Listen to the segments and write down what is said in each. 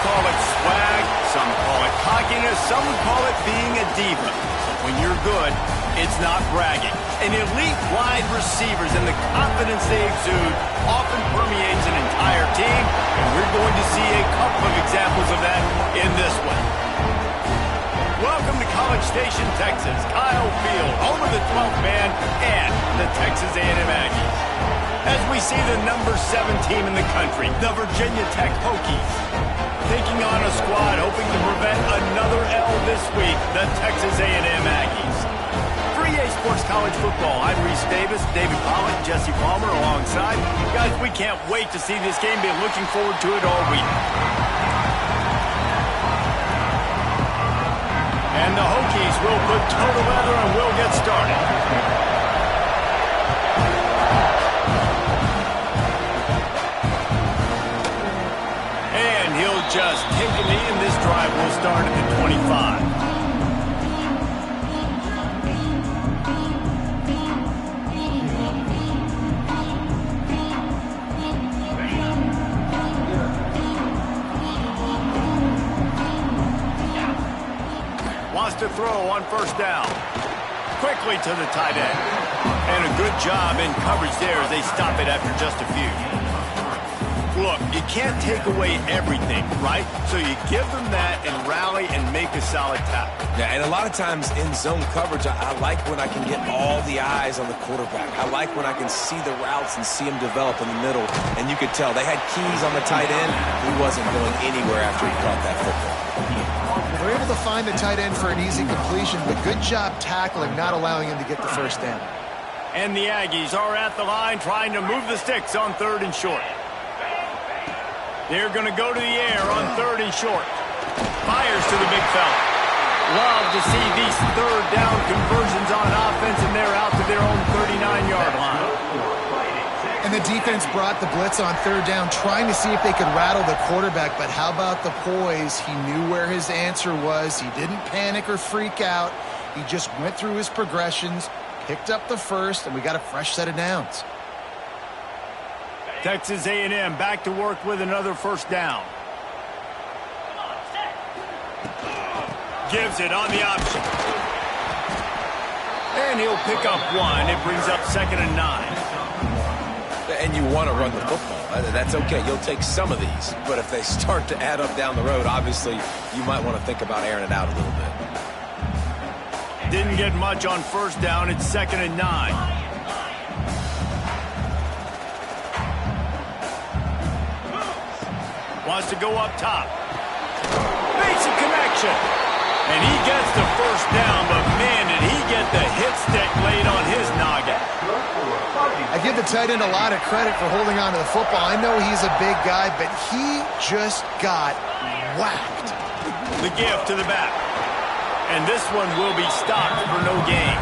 call it swag, some call it cockiness, some would call it being a diva. So when you're good, it's not bragging. And elite wide receivers and the confidence they exude often permeates an entire team, and we're going to see a couple of examples of that in this one. Welcome to College Station, Texas. Kyle Field, home of the 12th man and the Texas A&M Aggies. As we see the number 7 team in the country, the Virginia Tech Hokies, taking on a squad hoping to prevent another L this week, the Texas A&M Aggies. For EA Sports College Football, I'm Reese Davis, David Pollock, Jesse Palmer alongside. Guys, we can't wait to see this game. Been looking forward to it all week. And the Hokies will put toe to leather and will get started. He'll just take a knee, and this drive will start at the 25. Wants to throw on first down. Quickly to the tight end. And a good job in coverage there as they stop it after just a few. Look, you can't take away everything, right? So you give them that and rally and make a solid tackle. Yeah, and a lot of times in zone coverage, I like when I can get all the eyes on the quarterback. I like when I can see the routes and see him develop in the middle. And you could tell they had keys on the tight end. He wasn't going anywhere after he caught that football. They're able to find the tight end for an easy completion, but good job tackling, not allowing him to get the first down. And the Aggies are at the line trying to move the sticks on 3rd and short. They're going to go to the air on 3rd and short. Fires to the big fella. Love to see these 3rd down conversions on offense, and they're out to their own 39-yard line. And the defense brought the blitz on 3rd down, trying to see if they could rattle the quarterback. But how about the poise? He knew where his answer was. He didn't panic or freak out. He just went through his progressions, picked up the first, and we got a fresh set of downs. Texas A&M back to work with another first down. Gives it on the option. And he'll pick up 1. It brings up 2nd and 9. And you want to run the football. That's okay. You'll take some of these. But if they start to add up down the road, obviously you might want to think about airing it out a little bit. Didn't get much on first down. It's 2nd and 9. Wants to go up top. Makes a connection. And he gets the first down, but man, did he get the hit stick laid on his noggin. I give the tight end a lot of credit for holding on to the football. I know he's a big guy, but he just got whacked. The gift to the back. And this one will be stopped for no gain.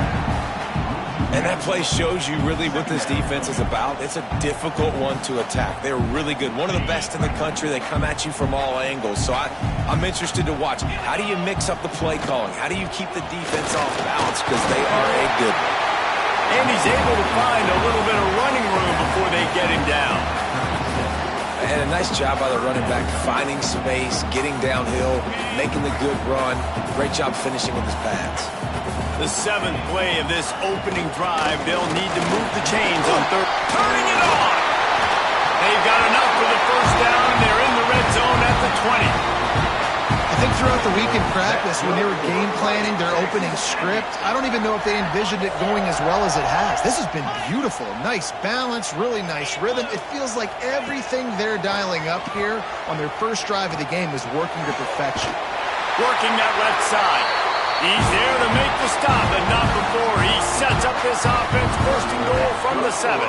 And that play shows you really what this defense is about. It's a difficult one to attack. They're really good. One of the best in the country. They come at you from all angles. So I'm interested to watch. How do you mix up the play calling? How do you keep the defense off balance? Because they are a good one. And he's able to find a little bit of running room before they get him down. And a nice job by the running back, finding space, getting downhill, making the good run. Great job finishing with his pads. The 7th play of this opening drive, they'll need to move the chains on 3rd. Turning it on! They've got enough for the first down, and they're in the red zone at the 20. I think throughout the week in practice, when they were game planning their opening script, I don't even know if they envisioned it going as well as it has. This has been beautiful. Nice balance, really nice rhythm. It feels like everything they're dialing up here on their first drive of the game is working to perfection. Working that left side. He's there to make the stop, but not before he sets up this offense. 1st and goal from the 7.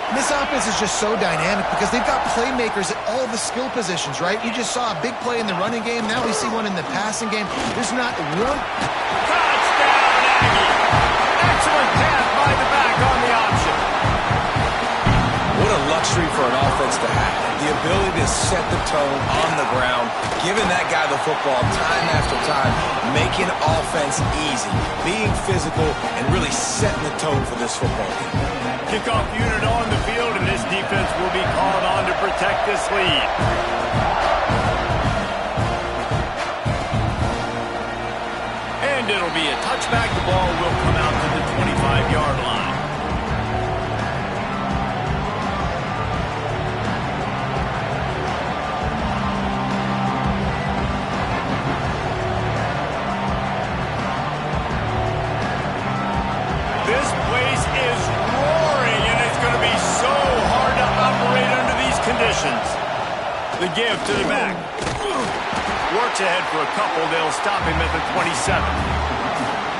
And this offense is just so dynamic because they've got playmakers at all the skill positions, right? We just saw a big play in the running game. Now we see one in the passing game. There's not one. Touchdown, Aggie! Excellent pass by the back on the option. What a luxury for an offense to have. The ability to set the tone on the ground, giving that guy the football time after time, making offense easy, being physical, and really setting the tone for this football team. Kickoff unit on the field, and this defense will be called on to protect this lead. be a touchback. The ball will come out to the 25-yard line. This place is roaring, and it's going to be so hard to operate under these conditions. The give to the back. Works ahead for a couple. They'll stop him at the 27.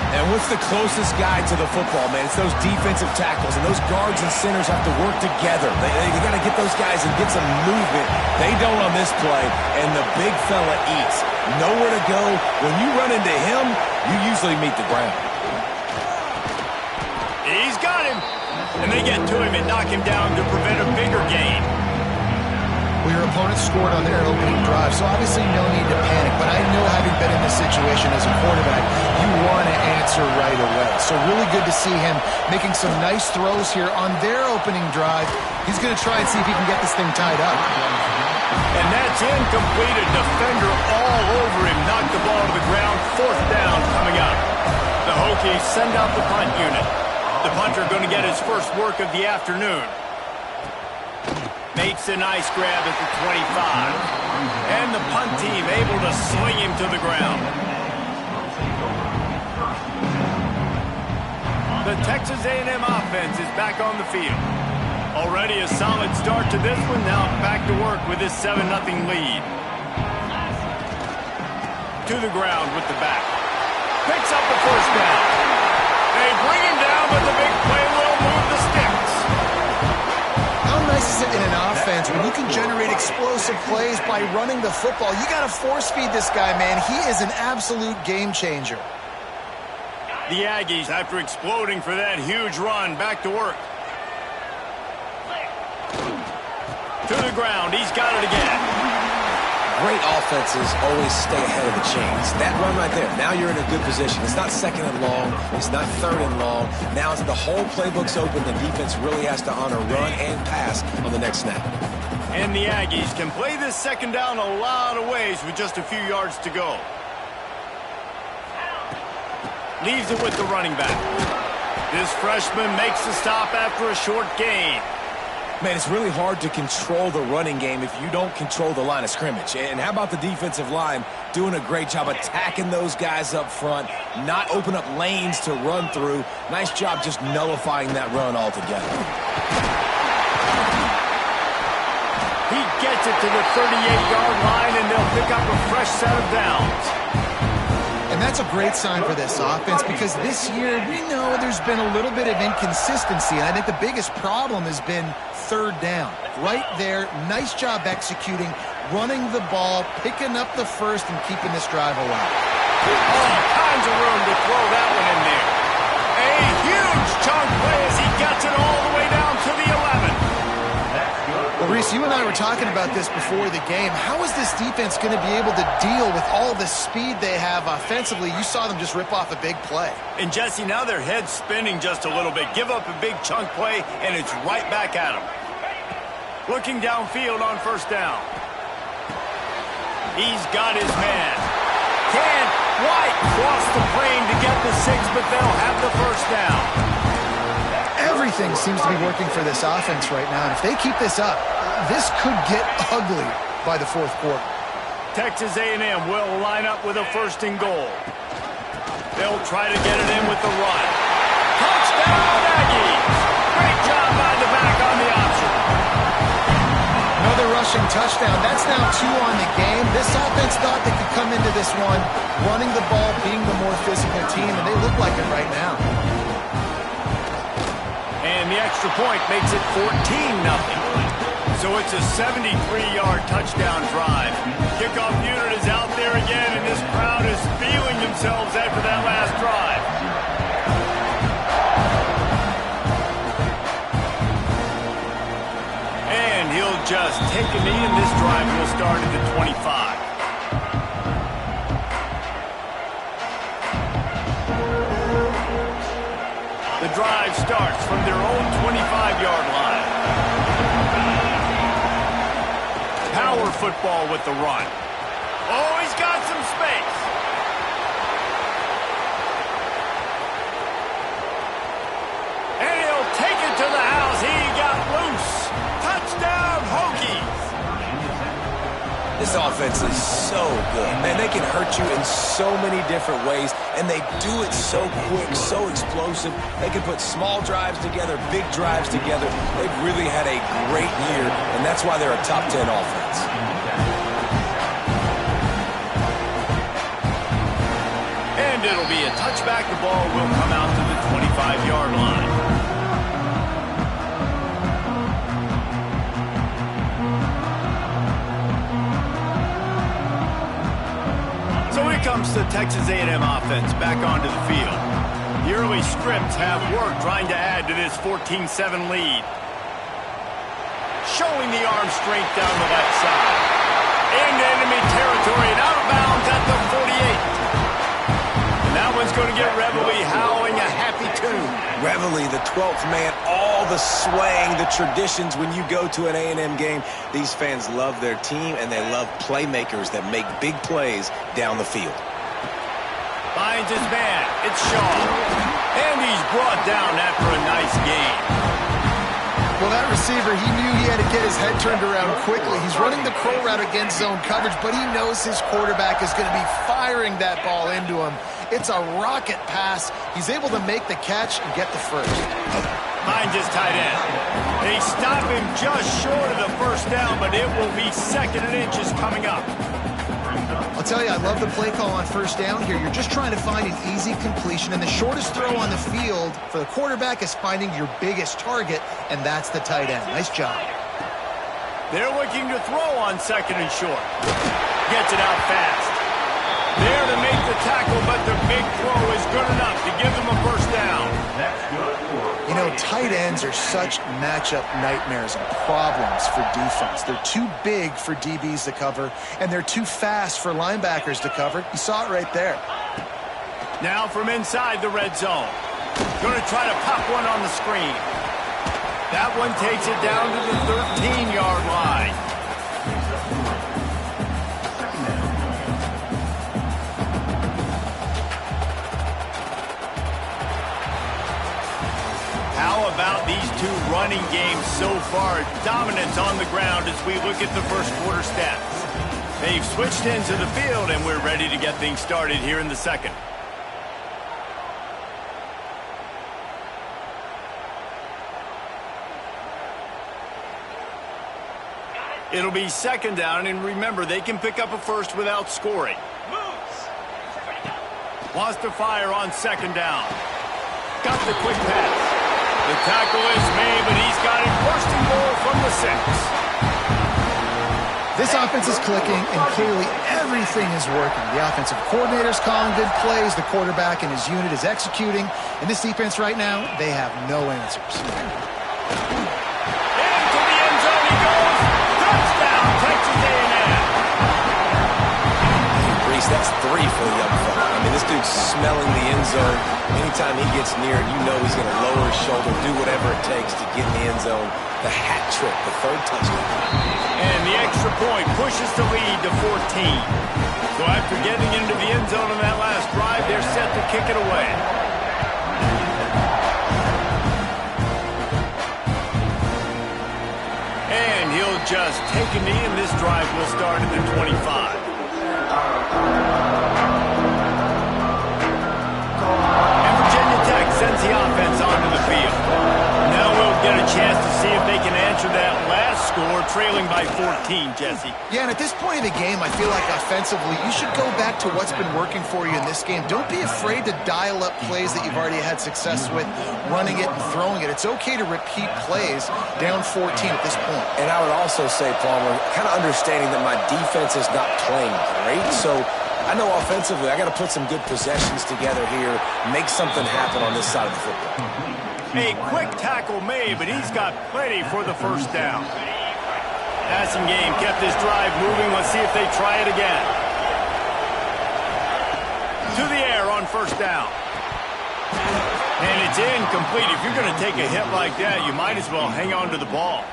And what's the closest guy to the football, man? It's those defensive tackles, and those guards and centers have to work together. They got to get those guys and get some movement. They don't on this play, and the big fella eats. Nowhere to go. When you run into him, you usually meet the ground. He's got him. And they get to him and knock him down to prevent a bigger gain. Well, your opponent scored on their opening drive, so obviously no need to panic. But I know, having been in this situation as a quarterback, you want to answer right away. So really good to see him making some nice throws here on their opening drive. He's going to try and see if he can get this thing tied up. And that's incomplete. A defender all over him. Knocked the ball to the ground. 4th down coming up. The Hokies send out the punt unit. The punter going to get his first work of the afternoon. Makes a nice grab at the 25. And the punt team able to sling him to the ground. The Texas A&M offense is back on the field. Already a solid start to this one. Now back to work with this 7-0 lead. To the ground with the back. Picks up the first down. They bring him down, but the big play will move the sticks. How nice is it in an offense when you can generate explosive plays by running the football? You got to force feed this guy, man. He is an absolute game changer. The Aggies, after exploding for that huge run, back to work. To the ground. He's got it again. Great offenses always stay ahead of the chains. That run right there, now you're in a good position. It's not 2nd and long. It's not 3rd and long. Now it's the whole playbook's open. The defense really has to honor run and pass on the next snap. And the Aggies can play this 2nd down a lot of ways with just a few yards to go. Leaves it with the running back. This freshman makes the stop after a short gain. Man, it's really hard to control the running game if you don't control the line of scrimmage. And how about the defensive line doing a great job attacking those guys up front, not open up lanes to run through. Nice job just nullifying that run altogether. He gets it to the 38-yard line, and they'll pick up a fresh set of downs. And that's a great sign for this offense, because this year we know there's been a little bit of inconsistency, and I think the biggest problem has been 3rd down. Right there, nice job executing, running the ball, picking up the first, and keeping this drive alive. All kinds of room to throw that one in there. A huge chunk play as he gets it all the way down to the 11. Well, Reese, you and I were talking about this before the game. How is this defense going to be able to deal with all the speed they have offensively? You saw them just rip off a big play. And, Jesse, now their head's spinning just a little bit. Give up a big chunk play, and it's right back at them. Looking downfield on 1st down. He's got his man. Can White cross the plane to get the 6, but they'll have the 1st down. Everything seems to be working for this offense right now, and if they keep this up, this could get ugly by the 4th quarter. Texas A&M will line up with a 1st and goal. They'll try to get it in with the run. Touchdown, Aggies! Great job by the back on the option. Another rushing touchdown. That's now 2 on the game. This offense thought they could come into this one running the ball, being the more physical team, and they look like it right now. And the extra point makes it 14-0. So it's a 73-yard touchdown drive. Kickoff unit is out there again, and this crowd is feeling themselves after that last drive. And he'll just take a knee, and this drive will start at the 25. The drive starts from their own 25-yard line. Power football with the run. Oh, he's got some space. This offense is so good. Man, they can hurt you in so many different ways, and they do it so quick, so explosive. They can put small drives together, big drives together. They've really had a great year, and that's why they're a top 10 offense. And it'll be a touchback. The ball will come out to the 25-yard line. Comes the Texas A&M offense back onto the field. The early scripts have worked trying to add to this 14-7 lead. Showing the arm strength down the left side. Into enemy territory and out of bounds at the 48. And that one's going to get Reveille howling a happy tune. Reveille, the 12th man, all the swaying, the traditions when you go to an A&M game. These fans love their team, and they love playmakers that make big plays down the field. Finds his man. It's Shaw. And he's brought down after a nice game. Well, that receiver, he knew he had to get his head turned around quickly. He's running the crow route against zone coverage, but he knows his quarterback is going to be firing that ball into him. It's a rocket pass. He's able to make the catch and get the first. Finds his tight end. They stop him just short of the first down, but it will be 2nd and inches coming up. I'll tell you, I love the play call on first down here. You're just trying to find an easy completion, and the shortest throw on the field for the quarterback is finding your biggest target, and that's the tight end. Nice job. They're looking to throw on 2nd and short. Gets it out fast. There to make the tackle, but the big throw is good enough to give them a first down. You know, tight ends are such matchup nightmares and problems for defense. They're too big for DBs to cover, and they're too fast for linebackers to cover. You saw it right there. Now from inside the red zone. Going to try to pop one on the screen. That one takes it down to the 13-yard line. How about these two running games so far? Dominance on the ground as we look at the first quarter stats. They've switched into the field, and we're ready to get things started here in the second. It'll be 2nd down, and remember, they can pick up a first without scoring. Wants to fire on 2nd down. Got the quick pass. The tackle is made, but he's got it 1st and goal from the 6. This offense is clicking, and clearly everything is working. The offensive coordinator's calling good plays. The quarterback and his unit is executing. And this defense right now, they have no answers. Into the end zone he goes. Touchdown, Texas A&M. Reese, that's 3 for the young fella. I mean, this dude's smelling the end zone. Anytime he gets near it, you know he's going to lower his shoulder, do whatever it takes to get in the end zone. The hat trick, the 3rd touchdown. And the extra point pushes the lead to 14. So after getting into the end zone on that last drive, they're set to kick it away. And he'll just take a knee, and this drive will start at the 25. Sends the offense onto the field. Now we'll get a chance to see if they can answer that last score, trailing by 14, Jesse. Yeah, and at this point in the game, I feel like offensively, you should go back to what's been working for you in this game. Don't be afraid to dial up plays that you've already had success with, running it and throwing it. It's okay to repeat plays down 14 at this point. And I would also say, Palmer, kind of understanding that my defense is not playing great, so I know offensively I got to put some good possessions together here, make something happen on this side of the football. A quick tackle made, but he's got plenty for the first down. Passing game kept this drive moving. Let's see if they try it again. To the air on first down. And it's incomplete. If you're going to take a hit like that, you might as well hang on to the ball.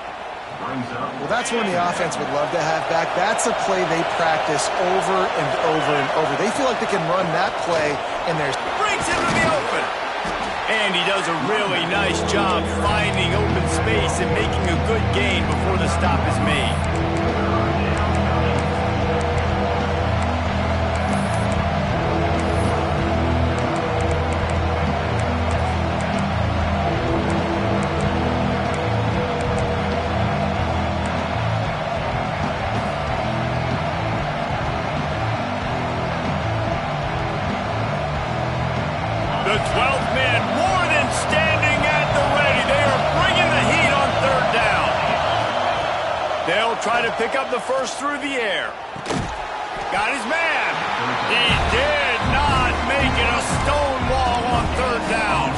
Well, that's one the offense would love to have back. That's a play they practice over and over and over. They feel like they can run that play, and there's... Brings him to the open. And he does a really nice job finding open space and making a good gain before the stop is made. 12th man more than standing at the ready. They are bringing the heat on third down. They'll try to pick up the first through the air. Got his man. He did not make it a stone wall on third down.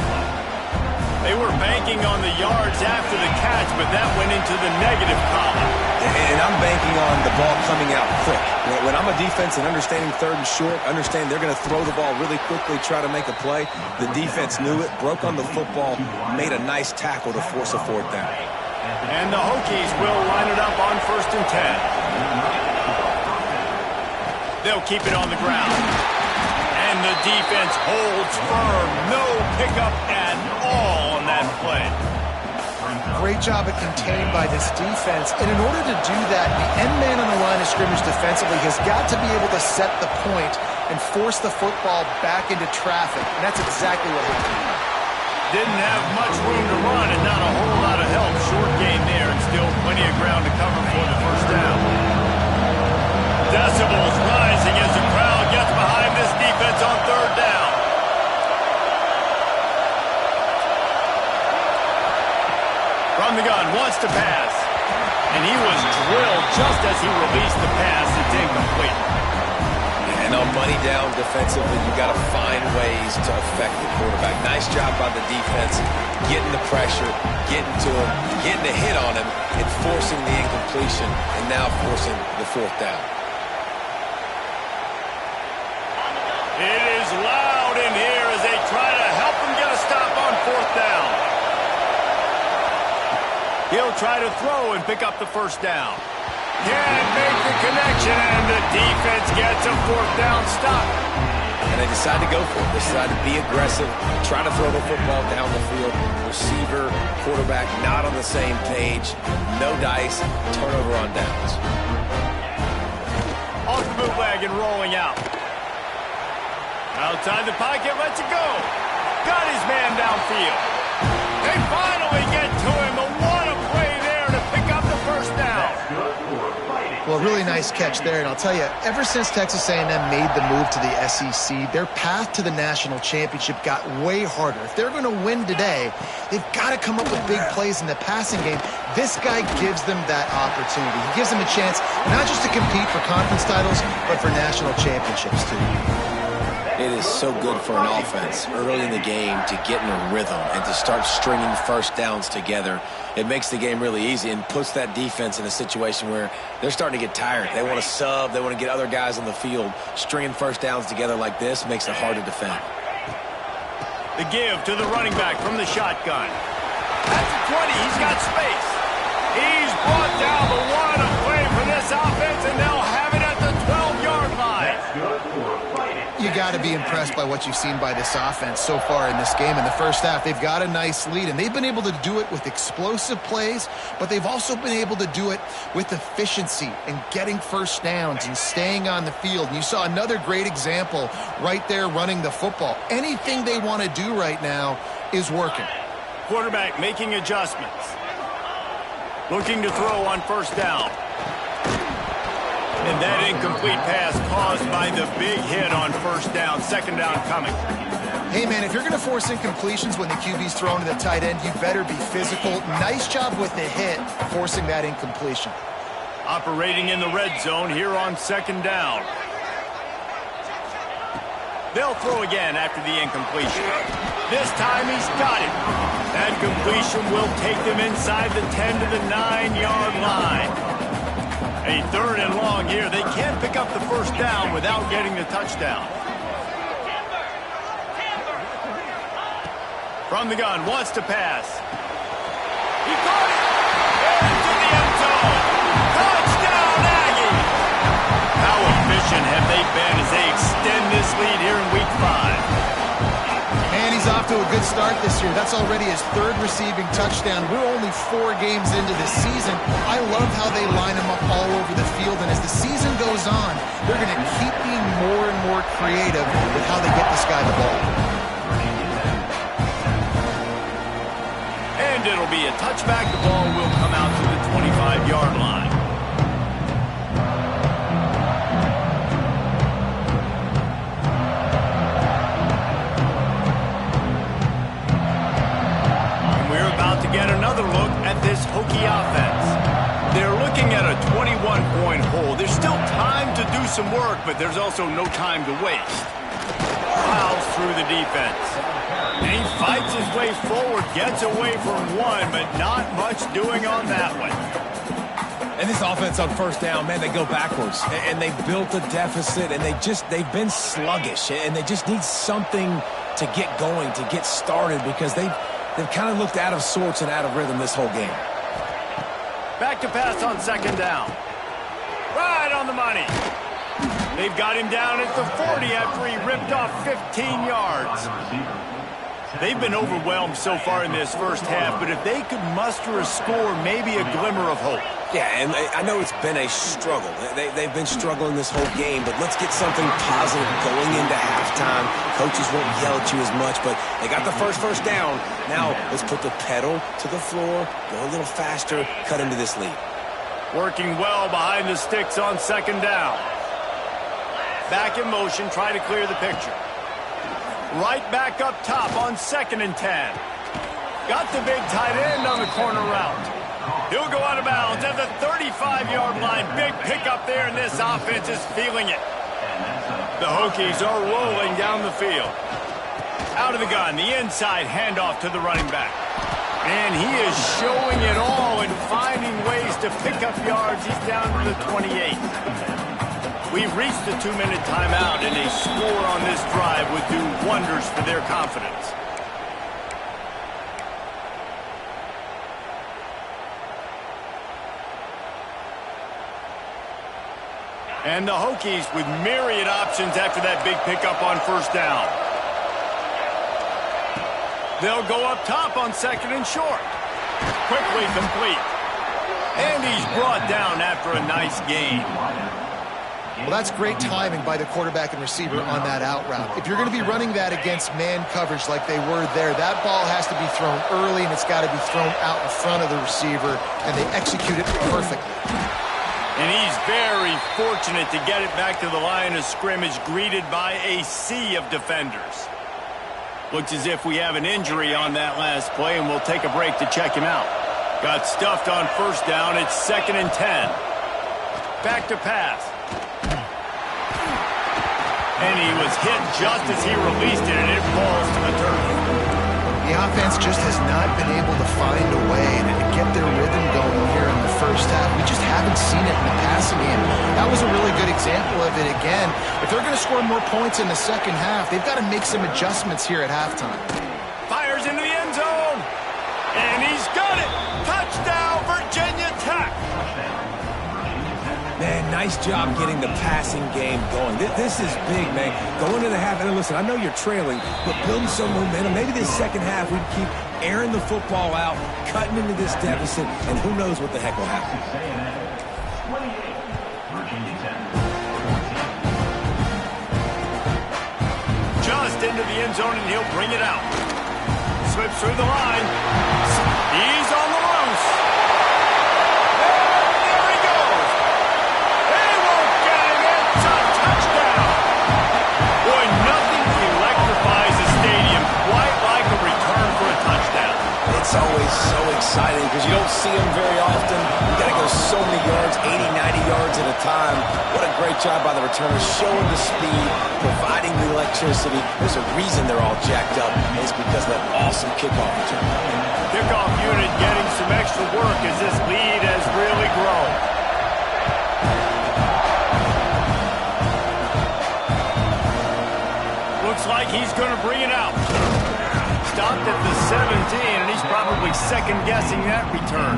They were banking on the yards after the catch, but that went into the negative column. And I'm banking on the ball coming out quick. When I'm a defense and understanding third and short, understand they're going to throw the ball really quickly, try to make a play. The defense knew it, broke on the football, made a nice tackle to force a fourth down. And the Hokies will line it up on 1st and 10. They'll keep it on the ground. And the defense holds firm. No pickup at all on that play. Great job at contained by this defense. And in order to do that, the end man on the line of scrimmage defensively has got to be able to set the point and force the football back into traffic. And that's exactly what happened. Didn't have much room to run and not a whole lot of help. Short gain there and still plenty of ground to cover for the first down. Decibels rising as the crowd gets behind this defense on third down. From the gun, wants to pass. And he was drilled just as he released the pass. It's incomplete. And on money down defensively, you got to find ways to affect the quarterback. Nice job by the defense, getting the pressure, getting to him, getting a hit on him, and forcing the incompletion, and now forcing the fourth down. It is loud in here as they try to help him get a stop on fourth down. He'll try to throw and pick up the first down. Can't make the connection, and the defense gets a fourth down stop. And they decide to go for it. They decide to be aggressive, try to throw the football down the field. Receiver, quarterback not on the same page. No dice, turnover on downs. Off the bootleg and rolling out. Outside the pocket, lets it go. Got his man downfield. They finally get to him. What a play there to pick up the first down. Well, really nice catch there. And I'll tell you, ever since Texas A&M made the move to the SEC, their path to the national championship got way harder. If they're going to win today, they've got to come up with big plays in the passing game. This guy gives them that opportunity. He gives them a chance not just to compete for conference titles, but for national championships, too. It is so good for an offense early in the game to get in a rhythm and to start stringing first downs together. It makes the game really easy and puts that defense in a situation where they're starting to get tired. They want to sub. They want to get other guys on the field. Stringing first downs together like this makes it hard to defend. The give to the running back from the shotgun. At the 20, he's got space. He's brought down the one of play for this offense, and they'll have it at the 12-yard line. You got to be impressed by what you've seen by this offense so far in this game. In the first half, they've got a nice lead, and they've been able to do it with explosive plays, but they've also been able to do it with efficiency and getting first downs and staying on the field. And you saw another great example right there running the football. Anything they want to do right now is working. Quarterback making adjustments. Looking to throw on first down. And that incomplete pass caused by the big hit on first down. Second down coming. Hey, man, if you're going to force incompletions when the QB's thrown to the tight end, you better be physical. Nice job with the hit, forcing that incompletion. Operating in the red zone here on second down. They'll throw again after the incompletion. This time he's got it. That completion will take them inside the 10 to the 9-yard line. A third and long here. They can't pick up the first down without getting the touchdown. From the gun, wants to pass. He caught it! Into the end zone! Touchdown, Aggie! How efficient have they been as they extend this lead here in Week 5? And he's off to a good start this year. That's already his third receiving touchdown. We're only 4 games into this season. I love how they line him up all over the field. And as the season goes on, they're going to keep being more and more creative with how they get this guy the ball. And it'll be a touchback. The ball will come out to the 25-yard line. some work, but there's also no time to waste. Plows through the defense. And he fights his way forward, gets away from one, but not much doing on that one. And this offense on first down, man, they go backwards. And they built a deficit, and they've been sluggish. And they just need something to get going, to get started, because they've kind of looked out of sorts and out of rhythm this whole game. Back to pass on second down. Right on the money. They've got him down at the 40 after he ripped off 15 yards. They've been overwhelmed so far in this first half, but if they could muster a score, maybe a glimmer of hope. Yeah, and I know it's been a struggle. They've been struggling this whole game, but let's get something positive going into halftime. Coaches won't yell at you as much, but they got the first down. Now, let's put the pedal to the floor, go a little faster, cut into this lead. Working well behind the sticks on second down. Back in motion, try to clear the picture. Right back up top on 2nd and 10. Got the big tight end on the corner route. He'll go out of bounds at the 35-yard line. Big pickup there, and this offense is feeling it. The Hokies are rolling down the field. Out of the gun, the inside handoff to the running back. And he is showing it all and finding ways to pick up yards. He's down to the 28. We've reached the 2-minute timeout, and a score on this drive would do wonders for their confidence. And the Hokies with myriad options after that big pickup on first down. They'll go up top on 2nd and short. Quickly complete. And he's brought down after a nice gain. Well, that's great timing by the quarterback and receiver on that out route. If you're going to be running that against man coverage like they were there, that ball has to be thrown early, and it's got to be thrown out in front of the receiver, and they execute it perfectly. And he's very fortunate to get it back to the line of scrimmage, greeted by a sea of defenders. Looks as if we have an injury on that last play, and we'll take a break to check him out. Got stuffed on first down. It's 2nd and 10. Back to pass. And he was hit just as he released it, and it falls to the turf. The offense just has not been able to find a way to get their rhythm going here in the first half. We just haven't seen it in the passing game. That was a really good example of it again. If they're going to score more points in the second half, they've got to make some adjustments here at halftime. Fires into the end zone. And he's got it. Touchdown, Virginia Tech. Man, nice job getting the passing game going. This is big, man. Going into the half, and listen, I know you're trailing, but building some momentum. Maybe this second half we keep airing the football out, cutting into this deficit, and who knows what the heck will happen. Just into the end zone, and he'll bring it out. Slips through the line. He's on the loose. It's always so exciting because you don't see them very often. You got to go so many yards, 80, 90 yards at a time. What a great job by the returners, showing the speed, providing the electricity. There's a reason they're all jacked up, and it's because of that awesome kickoff return. Kickoff unit getting some extra work as this lead has really grown. Looks like he's going to bring it out. Stopped at the 17, and he's probably second-guessing that return.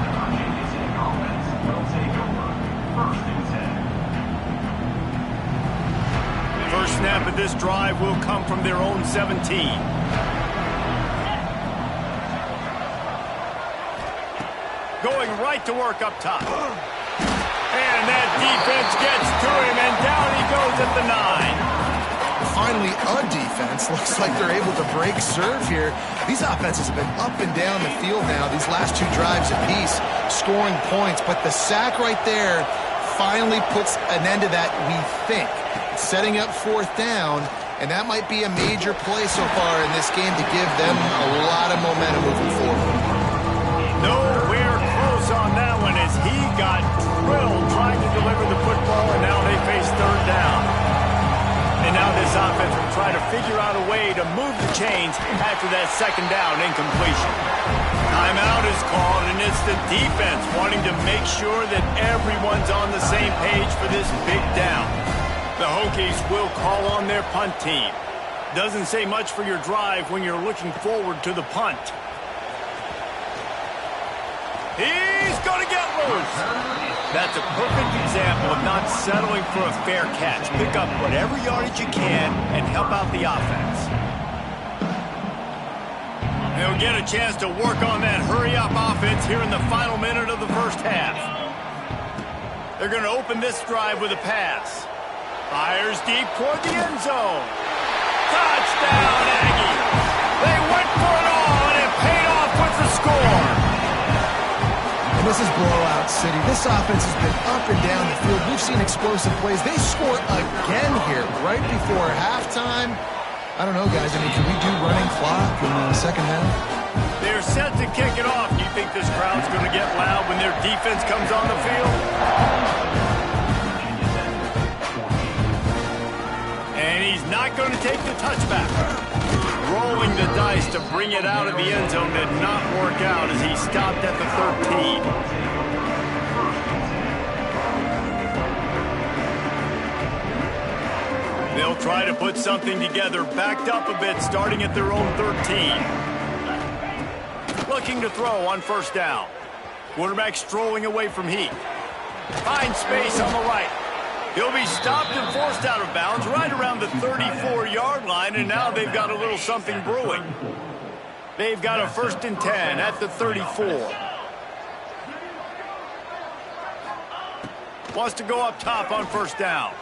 First snap of this drive will come from their own 17. Going right to work up top. And that defense gets to him, and down he goes at the 9. Finally, a defense. Looks like they're able to break serve here. These offenses have been up and down the field now, these last two drives apiece, scoring points. But the sack right there finally puts an end to that, we think. It's setting up fourth down, and that might be a major play so far in this game to give them a lot of momentum moving forward. Nowhere close on that one as he got thrilled trying to deliver the football, and now they face third down. And now this offense will try to figure out a way to move the chains after that second down incompletion. Timeout is called, and it's the defense wanting to make sure that everyone's on the same page for this big down. The Hokies will call on their punt team. Doesn't say much for your drive when you're looking forward to the punt. He's going to get loose. That's a perfect example of not settling for a fair catch. Pick up whatever yardage you can and help out the offense. They'll get a chance to work on that hurry-up offense here in the final minute of the first half. They're going to open this drive with a pass. Fires deep toward the end zone. Touchdown, Aggies! They went for it all, and it paid off with the score. And this is blowout city. This offense has been up and down the field. We've seen explosive plays. They score again here right before halftime. I don't know, guys. I mean, can we do running clock in the second half? They're set to kick it off. Do you think this crowd's going to get loud when their defense comes on the field? And he's not going to take the touchback. Rolling the dice to bring it out of the end zone did not work out as he stopped at the 13. They'll try to put something together, backed up a bit, starting at their own 13. Looking to throw on first down. Quarterback strolling away from Heath. Finds space on the right. He'll be stopped and forced out of bounds right around the 34-yard line, and now they've got a little something brewing. They've got a 1st and 10 at the 34. Wants to go up top on first down.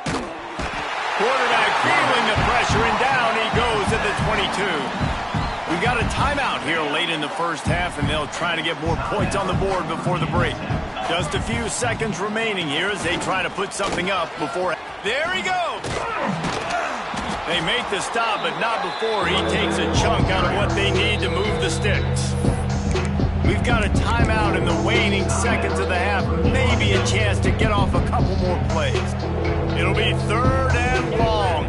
Quarterback feeling the pressure, and down he goes at the 22. We've got a timeout here late in the first half, and they'll try to get more points on the board before the break. Just a few seconds remaining here as they try to put something up before... There he goes! They make the stop, but not before he takes a chunk out of what they need to move the sticks. We've got a timeout in the waning seconds of the half. Maybe a chance to get off a couple more plays. It'll be 3rd and long.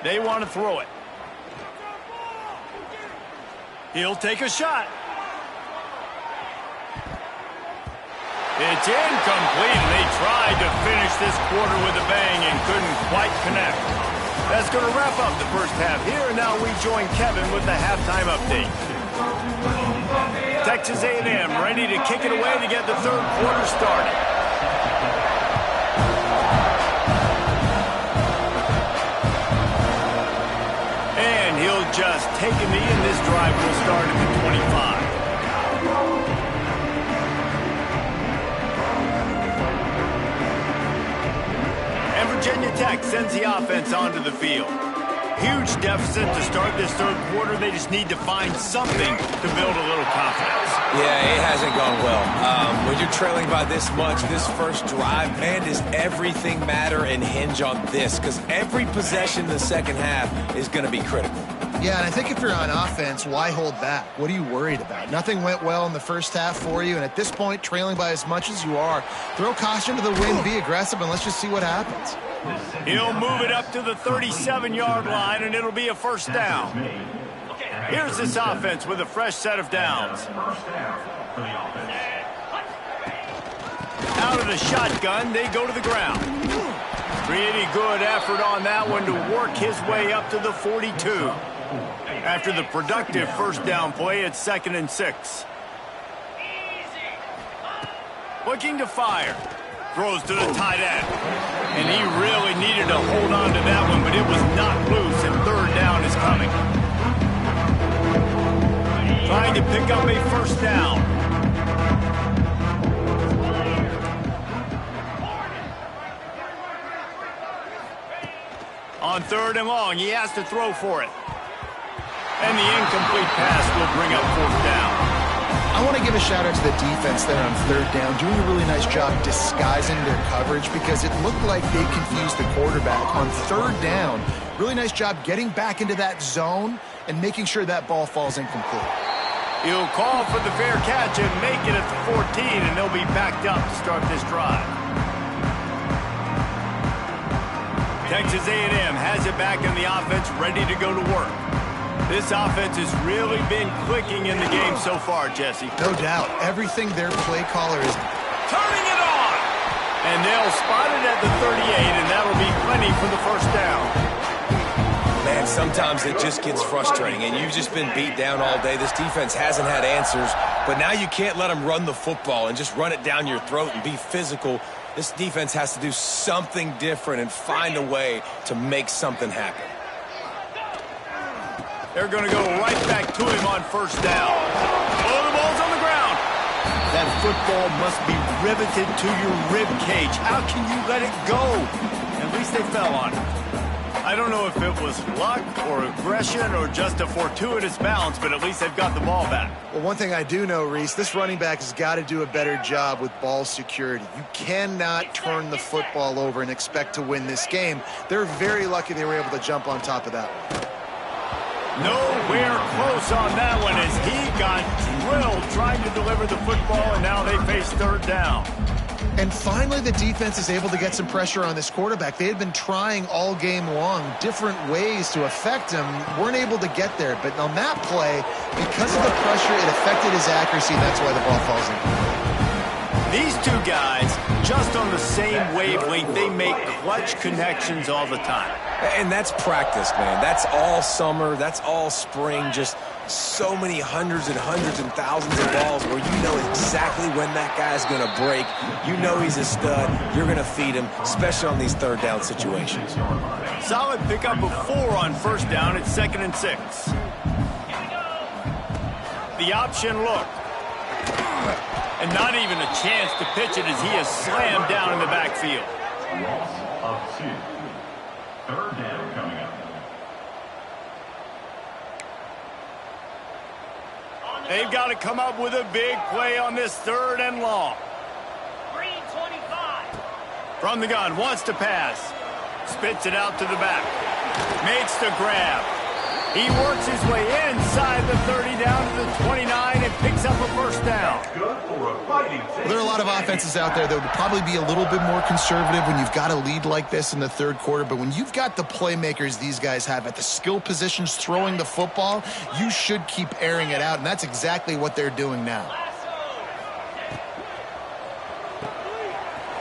They want to throw it. He'll take a shot. It's incomplete. They tried to finish this quarter with a bang and couldn't quite connect. That's going to wrap up the first half here, and now we join Kevin with the halftime update. Texas A&M ready to kick it away to get the third quarter started. And he'll just take a knee, and this drive will start at the 25. Virginia Tech sends the offense onto the field. Huge deficit to start this third quarter. They just need to find something to build a little confidence. Yeah, it hasn't gone well. When you're trailing by this much, this first drive, man, does everything matter and hinge on this? Because every possession in the second half is going to be critical. Yeah, and I think if you're on offense, why hold back? What are you worried about? Nothing went well in the first half for you, and at this point, trailing by as much as you are, throw caution to the wind, be aggressive, and let's just see what happens. He'll move it up to the 37-yard line, and it'll be a first down. Here's this offense with a fresh set of downs. Out of the shotgun, they go to the ground. Pretty good effort on that one to work his way up to the 42. After the productive first down play, it's 2nd and 6. Looking to fire. Throws to the tight end. And he really needed to hold on to that one, but it was not loose, and third down is coming. Trying to pick up a first down. On 3rd and long, he has to throw for it. And the incomplete pass will bring up 4th down. I want to give a shout out to the defense there on 3rd down, doing a really nice job disguising their coverage because it looked like they confused the quarterback on 3rd down. Really nice job getting back into that zone and making sure that ball falls incomplete. He'll call for the fair catch and make it at the 14, and they'll be backed up to start this drive. Texas A&M has it back in the offense, ready to go to work. This offense has really been clicking in the game so far, Jesse. No doubt. Everything their play caller is Turning it on! And they'll spot it at the 38, and that'll be plenty for the first down. Man, sometimes it just gets frustrating, and you've just been beat down all day. This defense hasn't had answers, but now you can't let them run the football and just run it down your throat and be physical. This defense has to do something different and find a way to make something happen. They're going to go right back to him on first down. Oh, the ball's on the ground. That football must be riveted to your rib cage. How can you let it go? At least they fell on it. I don't know if it was luck or aggression or just a fortuitous bounce, but at least they've got the ball back. Well, one thing I do know, Reese, this running back has got to do a better job with ball security. You cannot turn the football over and expect to win this game. They're very lucky they were able to jump on top of that one. Nowhere close on that one as he got drilled trying to deliver the football, and now they face third down. And finally, the defense is able to get some pressure on this quarterback. They had been trying all game long different ways to affect him, weren't able to get there. But on that play, because of the pressure, it affected his accuracy. That's why the ball falls in. These two guys, just on the same wavelength, they make clutch connections all the time. And that's practice, man. That's all summer. That's all spring. Just so many hundreds and thousands of balls where you know exactly when that guy's going to break. You know he's a stud. You're going to feed him, especially on these third down situations. Solid pickup of 4 on first down. It's 2nd and 6. The option look. And not even a chance to pitch it as he is slammed down in the backfield. Loss of 2. Third down coming up. They've got to come up with a big play on this 3rd and long. 325. From the gun, wants to pass. Spits it out to the back. Makes the grab. He works his way inside the 30 down to the 29 and picks up a first down. Well, there are a lot of offenses out there that would probably be a little bit more conservative when you've got a lead like this in the third quarter. But when you've got the playmakers these guys have at the skill positions throwing the football, you should keep airing it out. And that's exactly what they're doing now.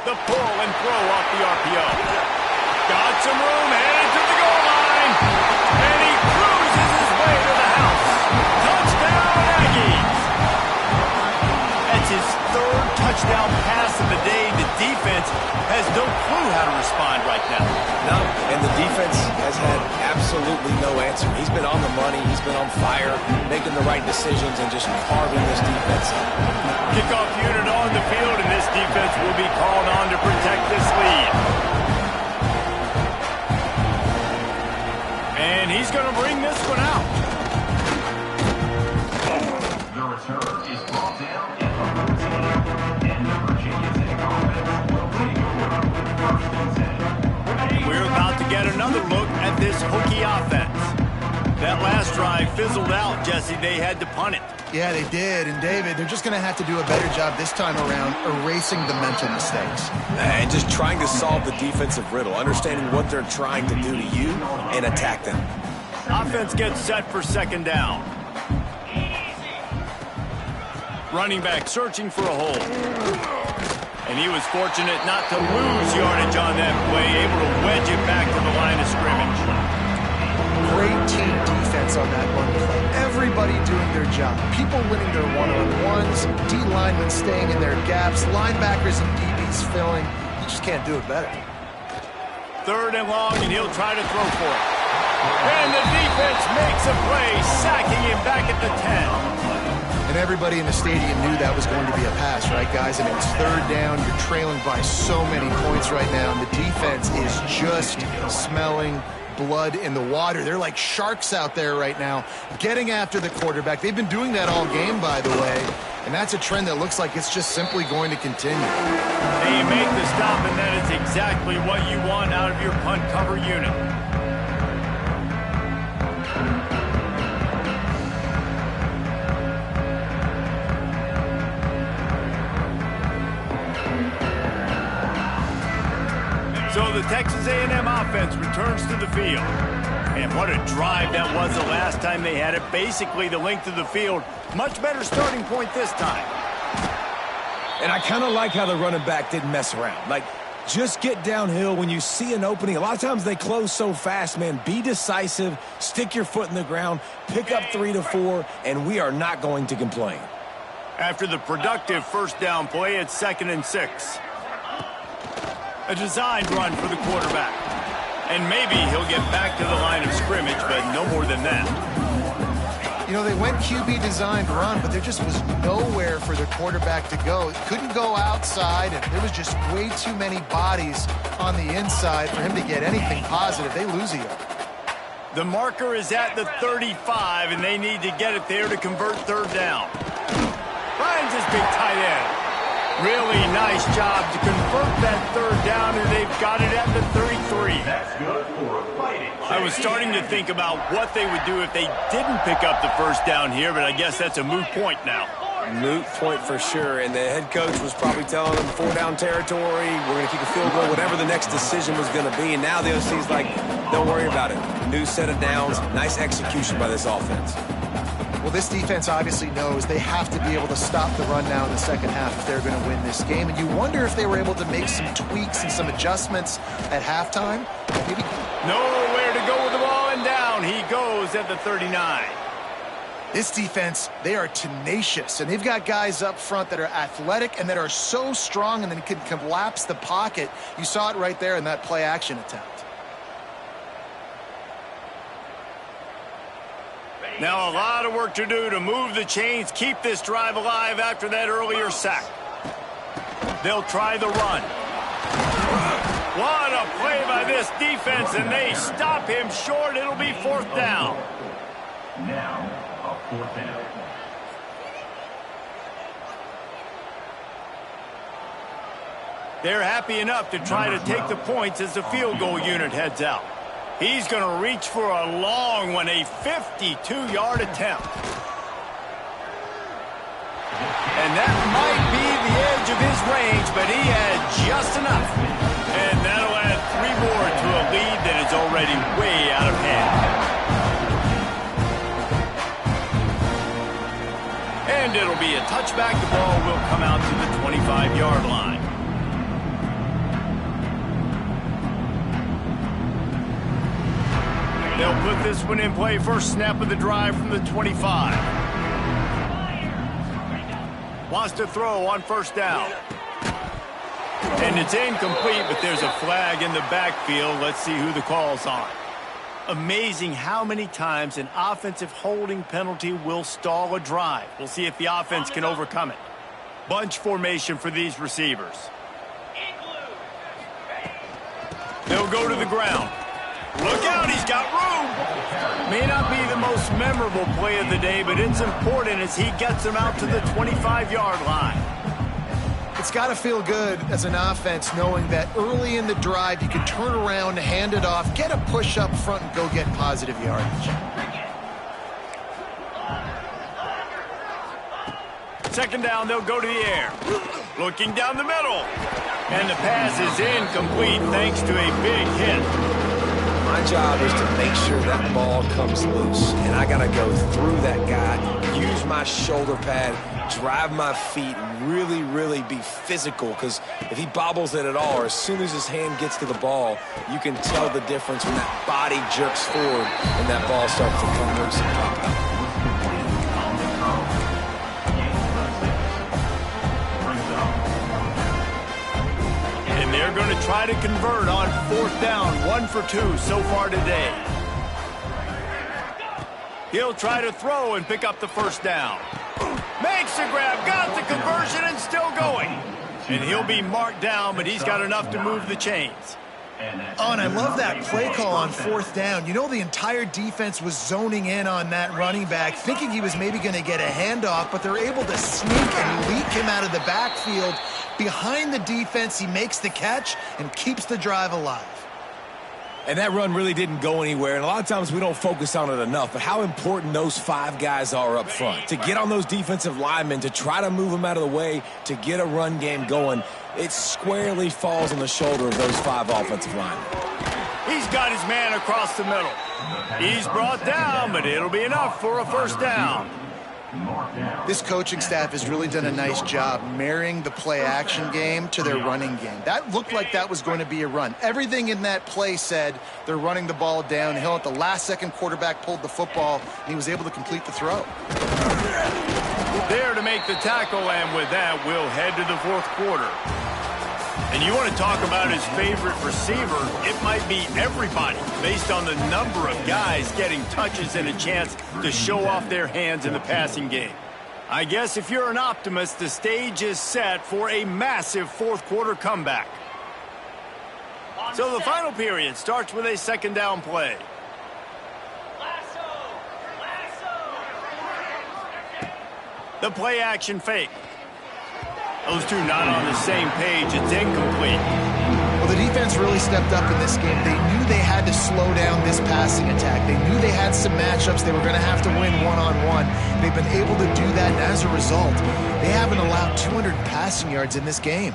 The pull and throw off the RPO. Got some room, headed to the goal line. And he cruises his way to the house. Touchdown, Aggies. That's his 3rd touchdown pass of the day. The defense has no clue how to respond right now. No, and the defense has had absolutely no answer. He's been on the money. He's been on fire, making the right decisions and just carving this defense up. Kickoff unit on the field, and this defense will be called on to protect this lead. And he's going to bring this one out. The return is brought down at the 14, and the Virginia Tech offense will take over 1st and 10. We're about to get another look at this Hokie offense. That last drive fizzled out, Jesse. They had to punt it. Yeah, they did. And, David, they're just going to have to do a better job this time around erasing the mental mistakes. And just trying to solve the defensive riddle, understanding what they're trying to do to you and attack them. Offense gets set for 2nd down. Running back searching for a hole. And he was fortunate not to lose yardage on that play, able to wedge it back to the line of scrimmage. Great team defense on that one play. Everybody doing their job. People winning their one-on-ones, D-linemen staying in their gaps, linebackers and DBs filling. You just can't do it better. 3rd and long, and he'll try to throw for it. And the defense makes a play, sacking him back at the 10. And everybody in the stadium knew that was going to be a pass, right, guys? I mean, it's 3rd down. You're trailing by so many points right now, and the defense is just smelling blood in the water. They're like sharks out there right now, getting after the quarterback. They've been doing that all game, by the way, and that's a trend that looks like it's just simply going to continue. And you make the stop, and that is exactly what you want out of your punt cover unit. So the Texas A&M offense returns to the field. And what a drive that was the last time they had it. Basically the length of the field. Much better starting point this time. And I kind of like how the running back didn't mess around. Like, just get downhill when you see an opening. A lot of times they close so fast, man. Be decisive, stick your foot in the ground, pick up 3 to 4, and we are not going to complain. After the productive first down play, it's 2nd and 6. A designed run for the quarterback. And maybe he'll get back to the line of scrimmage, but no more than that. You know, they went QB designed run, but there just was nowhere for their quarterback to go. Couldn't go outside, and there was just way too many bodies on the inside for him to get anything positive. They lose a yard. The marker is at the 35, and they need to get it there to convert 3rd down. Finds his big tight end. Really nice job to convert that 3rd down, and they've got it at the 33. That's good for a fighting. I was starting to think about what they would do if they didn't pick up the first down here, but I guess that's a moot point now. Moot point for sure, and the head coach was probably telling them 4-down territory, we're going to kick a field goal, whatever the next decision was going to be, and now the OC's like, don't worry about it. New set of downs, nice execution by this offense. Well, this defense obviously knows they have to be able to stop the run now in the second half if they're going to win this game. And you wonder if they were able to make some tweaks and some adjustments at halftime. Maybe. Nowhere to go with the ball, and down he goes at the 39. This defense, they are tenacious, and they've got guys up front that are athletic and that are so strong and then can collapse the pocket. You saw it right there in that play-action attempt. Now a lot of work to do to move the chains, keep this drive alive after that earlier sack. They'll try the run. What a play by this defense, and they stop him short. It'll be 4th down. Now, a 4th down. They're happy enough to try to take the points as the field goal unit heads out. He's going to reach for a long one, a 52-yard attempt. And that might be the edge of his range, but he had just enough. And that'll add 3 more to a lead that is already way out of hand. And it'll be a touchback. The ball will come out to the 25-yard line. They'll put this one in play. First snap of the drive from the 25. Wants to throw on 1st down. And it's incomplete, but there's a flag in the backfield. Let's see who the call's on. Amazing how many times an offensive holding penalty will stall a drive. We'll see if the offense can overcome it. Bunch formation for these receivers. They'll go to the ground. Look out, he's got room. May not be the most memorable play of the day, but it's important as he gets them out to the 25-yard line. It's got to feel good as an offense knowing that early in the drive you can turn around, hand it off, get a push up front, and go get positive yardage. 2nd down, they'll go to the air. Looking down the middle. And the pass is incomplete thanks to a big hit. My job is to make sure that ball comes loose, and I got to go through that guy, use my shoulder pad, drive my feet, really, really be physical, because if he bobbles it at all, or as soon as his hand gets to the ball, you can tell the difference when that body jerks forward and that ball starts to come loose and pop out. They're going to try to convert on 4th down, 1 for 2 so far today. He'll try to throw and pick up the 1st down. Makes the grab, got the conversion, and still going. And he'll be marked down, but he's got enough to move the chains. Oh, and I love that play call on 4th down. You know, the entire defense was zoning in on that running back, thinking he was maybe going to get a handoff, but they're able to sneak and leak him out of the backfield. Behind the defense, he makes the catch and keeps the drive alive. And that run really didn't go anywhere, and a lot of times we don't focus on it enough, but how important those 5 guys are up front. To get on those defensive linemen, to try to move them out of the way, to get a run game going, it squarely falls on the shoulder of those 5 offensive linemen. He's got his man across the middle. He's brought down, but it'll be enough for a first down. This coaching staff has really done a nice job marrying the play-action game to their running game. That looked like that was going to be a run. Everything in that play said they're running the ball downhill. At the last second, quarterback pulled the football, and he was able to complete the throw. There to make the tackle, and with that, we'll head to the fourth quarter. And you want to talk about his favorite receiver, it might be everybody based on the number of guys getting touches and a chance to show off their hands in the passing game. I guess if you're an optimist, the stage is set for a massive fourth quarter comeback. So the final period starts with a second down play. The play action fake. Those two not on the same page. It's incomplete. Well, the defense really stepped up in this game. They knew they had to slow down this passing attack. They knew they had some matchups they were going to have to win one-on-one. They've been able to do that, and as a result, they haven't allowed 200 passing yards in this game.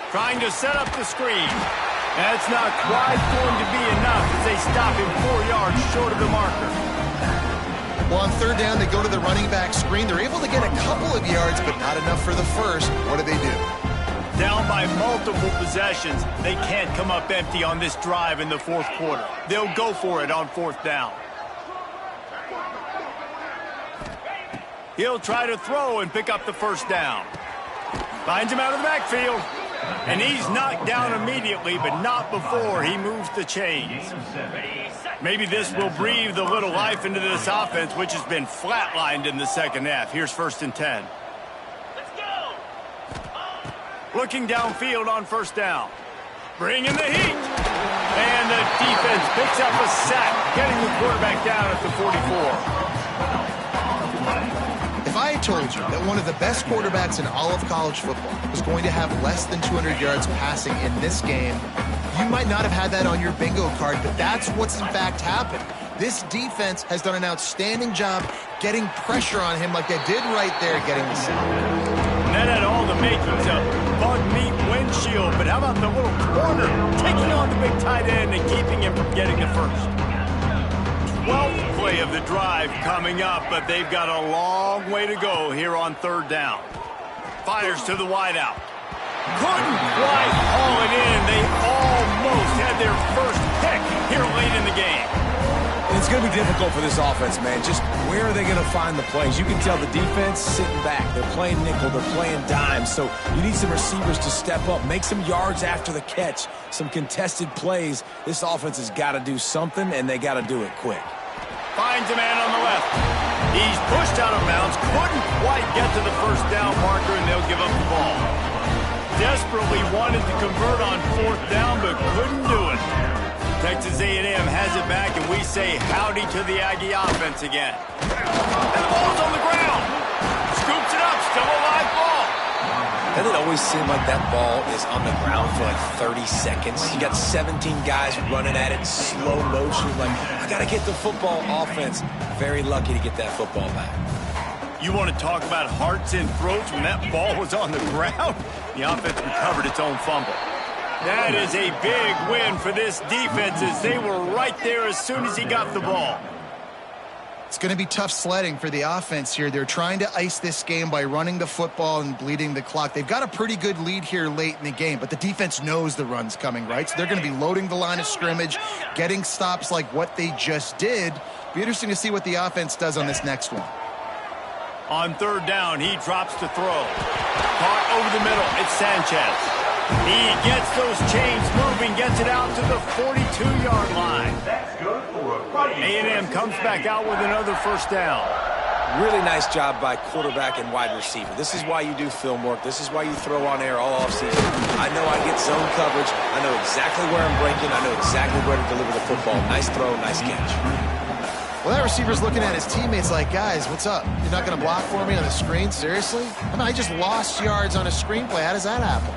Trying to set up the screen. That's not quite going to be enough as they stop him 4 yards short of the marker. Well, on third down, they go to the running back screen. They're able to get a couple of yards, but not enough for the first. What do? Down by multiple possessions, they can't come up empty on this drive in the fourth quarter. They'll go for it on fourth down. He'll try to throw and pick up the first down. Finds him out of the backfield. And he's knocked down immediately, but not before he moves the chains. Maybe this will breathe a little life into this offense, which has been flatlined in the second half. Here's 1st and 10. Let's go. Looking downfield on first down. Bringing the heat. And the defense picks up a sack, getting the quarterback down at the 44. If I had told you that one of the best quarterbacks in all of college football was going to have less than 200 yards passing in this game, you might not have had that on your bingo card, but that's what's in fact happened. This defense has done an outstanding job getting pressure on him like they did right there, getting the sack. That had all the makings of bug meat windshield, but how about the little corner taking on the big tight end and keeping him from getting the first? 12th play of the drive coming up, but they've got a long way to go here on third down. Fires to the wideout. Couldn't quite haul it in. They almost had their first pick here late in the game. And it's going to be difficult for this offense, man. Just where are they going to find the plays? You can tell the defense sitting back. They're playing nickel. They're playing dime. So you need some receivers to step up, make some yards after the catch, some contested plays. This offense has got to do something, and they got to do it quick. Finds a man on the left. He's pushed out of bounds. Couldn't quite get to the first down marker, and they'll give up the ball. Desperately wanted to convert on fourth down, but couldn't do it. Texas A&M has it back, and we say howdy to the Aggie offense again. And the ball's on the ground. Scoops it up, still a live ball. Doesn't it always seem like that ball is on the ground for like 30 seconds? You got 17 guys running at it in slow motion. Like, I got to get the football. Offense, very lucky to get that football back. You want to talk about hearts and throats when that ball was on the ground? The offense recovered its own fumble. That is a big win for this defense as they were right there as soon as he got the ball. It's going to be tough sledding for the offense here. They're trying to ice this game by running the football and bleeding the clock. They've got a pretty good lead here late in the game, but the defense knows the run's coming, right? So they're going to be loading the line of scrimmage, getting stops like what they just did. Be interesting to see what the offense does on this next one. On third down, he drops to throw. Caught over the middle. It's Sanchez. He gets those chains moving, gets it out to the 42-yard line. A&M comes back out with another first down. Really nice job by quarterback and wide receiver. This is why you do film work. This is why you throw on air all offseason. I know I get zone coverage. I know exactly where I'm breaking. I know exactly where to deliver the football. Nice throw, nice catch. Well, that receiver's looking at his teammates like, guys, what's up? You're not going to block for me on the screen? Seriously? I mean, I just lost yards on a screenplay. How does that happen?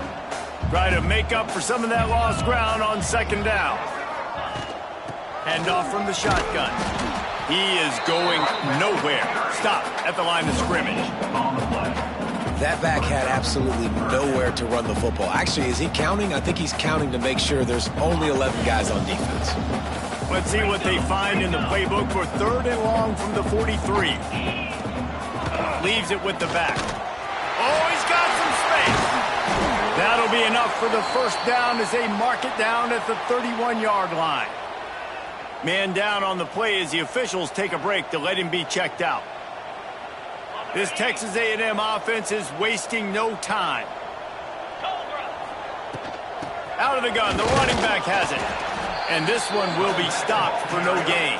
Try to make up for some of that lost ground on second down. Hand off from the shotgun. He is going nowhere. Stop at the line of scrimmage. That back had absolutely nowhere to run the football. Actually, is he counting? I think he's counting to make sure there's only 11 guys on defense. Let's see what they find in the playbook for 3rd and long from the 43. Leaves it with the back. Oh, he's got some space. That'll be enough for the first down as they mark it down at the 31-yard line. Man down on the play as the officials take a break to let him be checked out. This Texas A&M offense is wasting no time. Out of the gun, the running back has it. And this one will be stopped for no gain.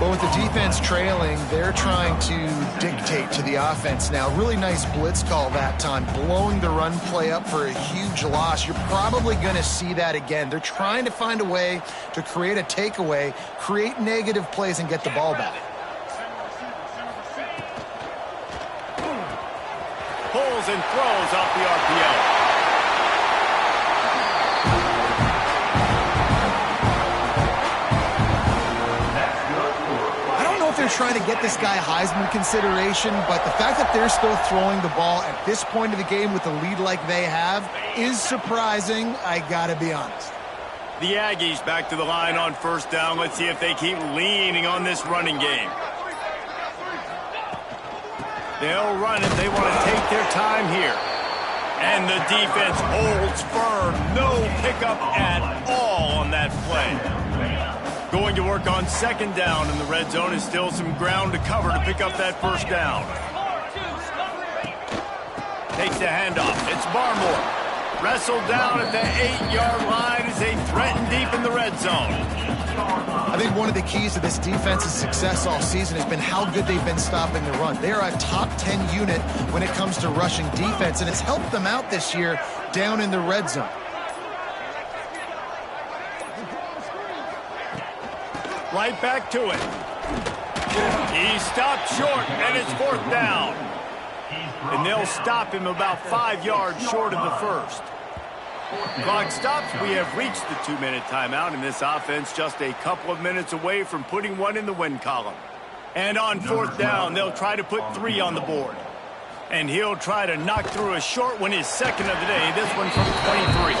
Well, with the defense trailing, they're trying to dictate to the offense now. Really nice blitz call that time, blowing the run play up for a huge loss. You're probably going to see that again. They're trying to find a way to create a takeaway, create negative plays, and get the ball back. Pulls and throws off the RPO. They're trying to get this guy Heisman consideration, but the fact that they're still throwing the ball at this point of the game with a lead like they have is surprising, I gotta be honest. The Aggies back to the line on first down. Let's see if they keep leaning on this running game. They'll run it. They want to take their time here. And the defense holds firm. No pickup at all on that play. Going to work on second down in the red zone. Is still some ground to cover to pick up that first down. Takes the handoff. It's Barmore. Wrestled down at the 8-yard line as they threaten deep in the red zone. I think one of the keys to this defense's success all season has been how good they've been stopping the run. They are a top 10 unit when it comes to rushing defense, and it's helped them out this year down in the red zone. Right back to it. He stopped short, and it's 4th down. And they'll stop him about 5 yards short of the first. Clock stops. We have reached the 2-minute timeout, and this offense just a couple of minutes away from putting one in the win column. And on 4th down, they'll try to put 3 on the board. And he'll try to knock through a short one, his second of the day, this one from 23.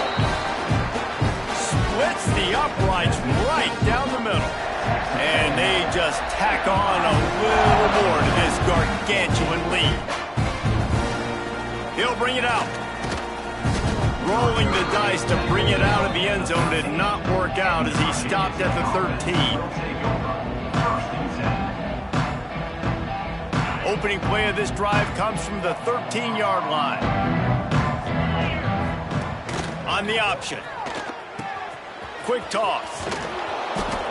Splits the uprights right down the middle. And they just tack on a little more to this gargantuan lead. He'll bring it out. Rolling the dice to bring it out of the end zone did not work out as he stopped at the 13. Opening play of this drive comes from the 13-yard line. On the option. Quick toss.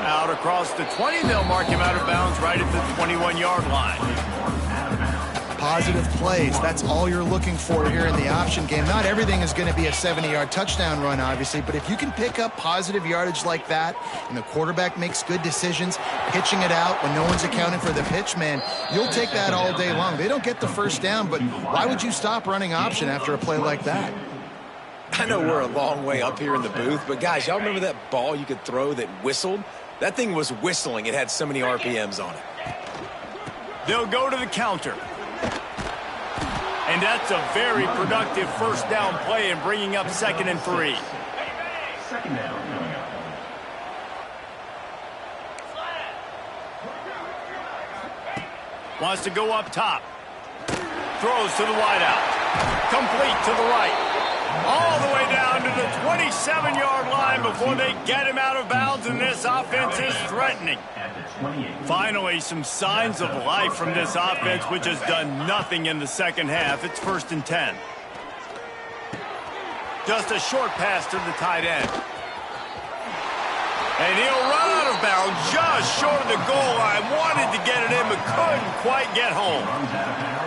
Out across the 20, they'll mark him out of bounds right at the 21-yard line. Positive plays, that's all you're looking for here in the option game. Not everything is going to be a 70-yard touchdown run, obviously, but if you can pick up positive yardage like that and the quarterback makes good decisions, pitching it out when no one's accounting for the pitch, man, you'll take that all day long. They don't get the first down, but why would you stop running option after a play like that? I know we're a long way up here in the booth, but guys, y'all remember that ball you could throw that whistled? That thing was whistling. It had so many RPMs on it. They'll go to the counter. And that's a very productive first down play and bringing up 2nd and 3. Second down coming up. Wants to go up top. Throws to the wideout. Complete to the right. All the way down to the 27-yard line before they get him out of bounds, and this offense is threatening. Finally, some signs of life from this offense, which has done nothing in the second half. It's 1st and 10. Just a short pass to the tight end. And he'll run out of bounds just short of the goal line. Wanted to get it in, but couldn't quite get home.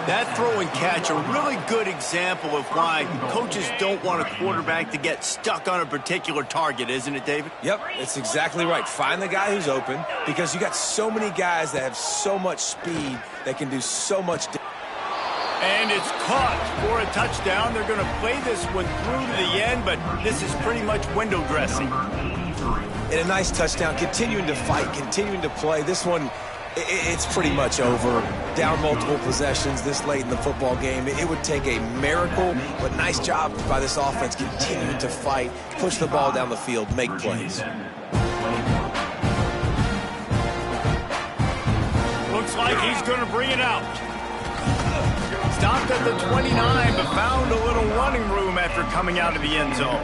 That throw and catch, a really good example of why coaches don't want a quarterback to get stuck on a particular target, isn't it, David? Yep, it's exactly right. Find the guy who's open, because you got so many guys that have so much speed that can do so much. And it's caught for a touchdown. They're going to play this one through to the end, but this is pretty much window dressing. And a nice touchdown, continuing to fight, continuing to play. This one, it's pretty much over. Down multiple possessions this late in the football game. It would take a miracle, but nice job by this offense continuing to fight, push the ball down the field, make plays. Looks like he's going to bring it out. Stopped at the 29, but found a little running room after coming out of the end zone.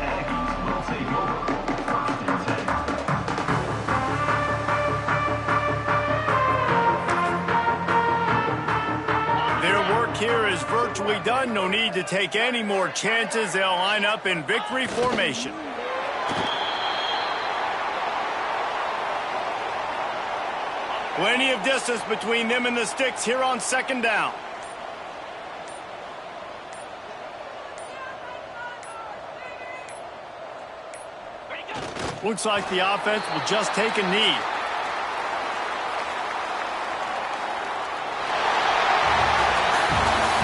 Their work here is virtually done. No need to take any more chances. They'll line up in victory formation. Plenty of distance between them and the sticks here on second down. Looks like the offense will just take a knee.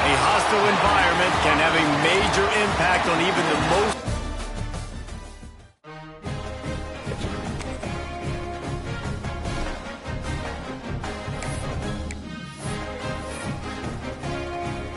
A hostile environment can have a major impact on even the most